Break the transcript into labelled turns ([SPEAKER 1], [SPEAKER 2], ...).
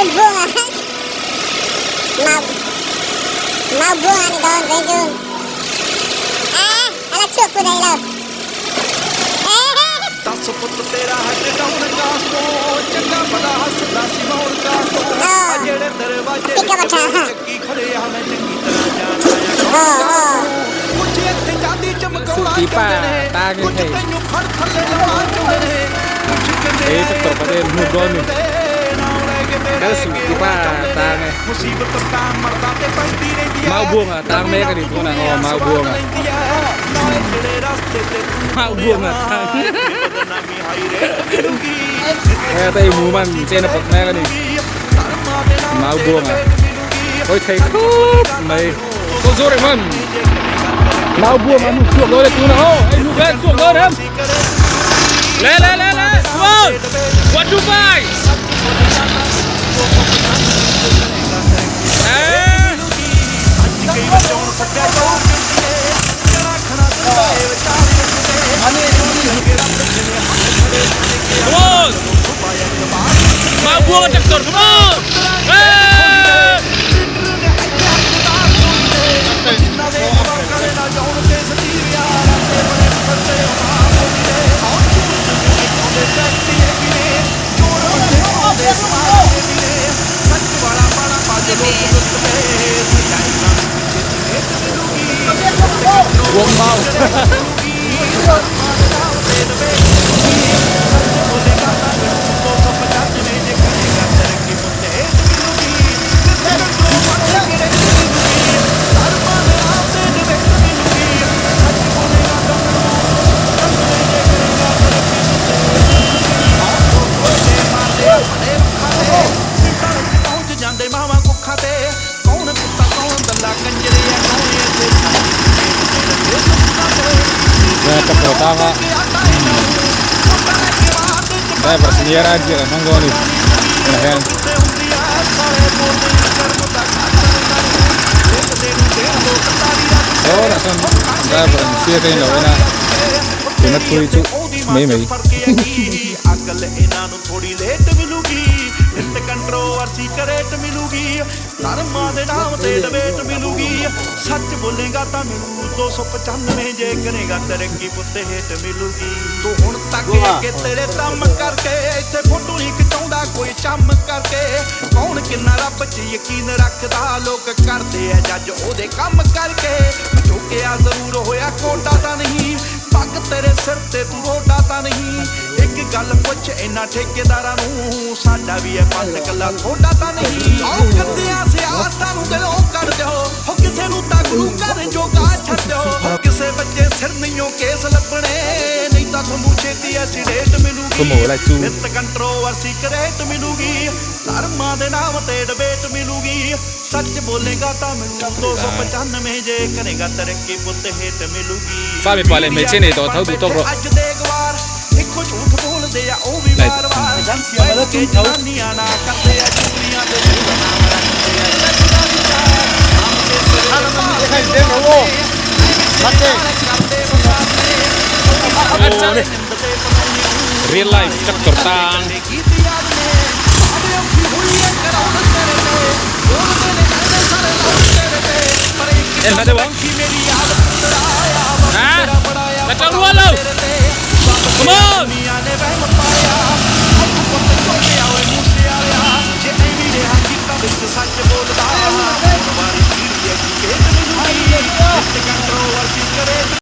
[SPEAKER 1] bunga. Mau bunga nih daun benjung. Ala cukup dah hilang.
[SPEAKER 2] दस पुत तेरा हट डाउन का को चंगा बड़ा हसदा सी मोर का को जेड़े दरवाजे चक्की खड़े हमें चंगी तरह जाना कुछ इत्थे चांदी चमकाउणा चाहते ने कुछ तैनू फड़ थल्ले लवा चाहते ने कुछ कने
[SPEAKER 3] Uttar Pradesh Mughal cái sự tí ba ta này mau buông à ta mê cái gì thôi này mau buông à mau buông à nghe tay mù man trên là bật mê cái gì mau buông à ôi thầy mày có dối đấy man mau buông à nụ chuột rồi đấy chú nào anh nụ lên chuột rồi em lên come on what you buy Come on! Mau buang traktor, come on! Buông mau. Pertama saya bersedia aja monggo nih silahkan oh langsung saya bersedia kayak lo enak enak tuh itu mei
[SPEAKER 2] अकल इन्हां नूं थोड़ी late मिलूगी hit controversy crate मिलूगी धर्मां दे नाम ते debate मिलूगी सच बोलेगा तां मिलू 295 जे करेगा तरक्की पुत्ते हेट मिलूगी तू हुण तक अगे तेरे दम करके इत्थे फोटो नहीं खिचाउंदा कोई चम करके कौन किन्ना रब च यकीन रखदा लोक करदे आ जज ओदे कम करके झुकिया जरूर होया कोटा तां नहीं पग तेरे सिर ते तू रोडा तां नहीं एक गल पुछ इन्हां ठेकेदारां नूं साडा भी है पंथ कल्ला थोड़ा तां नहीं आओ कद्दियां सियासतां नूं दिलों कढ दिओ हो किसे नूं तां गुरु घर जोगा छड्ड दिओ हो किसे बच्चे सिर नहींओ केस लभणे नहीं तां तुहानूं छेती ऐसी रेट मिलूगी नित कंट्रोवर्सी करेट मिलूगी धर्मां दे नाम ते डिबेट मिलूगी सच बोलेगा तां मिलू 295 जे करेगा तरक्की पुत्त hate मिलूगी
[SPEAKER 3] Fami pale mece ne to thau du to bro
[SPEAKER 2] ਅੱਜ ਦੇ ਗਵਾਰ ਇੱਕੋ ਝੂਠ ਬੋਲਦੇ ਆ ਉਹ ਵੀ ਵਾਰ-ਵਾਰ ਏਜੰਸੀਆਂ ਵਾਲਾ ਤੂੰ ਜਨਾਨੀਆਂ ਨਾ ਕਰਦੇ ਆ ਚੁਗਲੀਆਂ ਤੇ ਨਾਮ ਰੱਖਦੇ ਆ ਜੱਟਾਂ ਦੀ ਚਾਹ ਸਾਹਮਣੇ ਸਿਰ ਦਿਖਾਈ ਦੇ ਰੋ ਮੱਤੇ ਕਰਦੇ ਬਸਾਤੇ
[SPEAKER 3] real life traktor tang ada bang kacau dua lo come on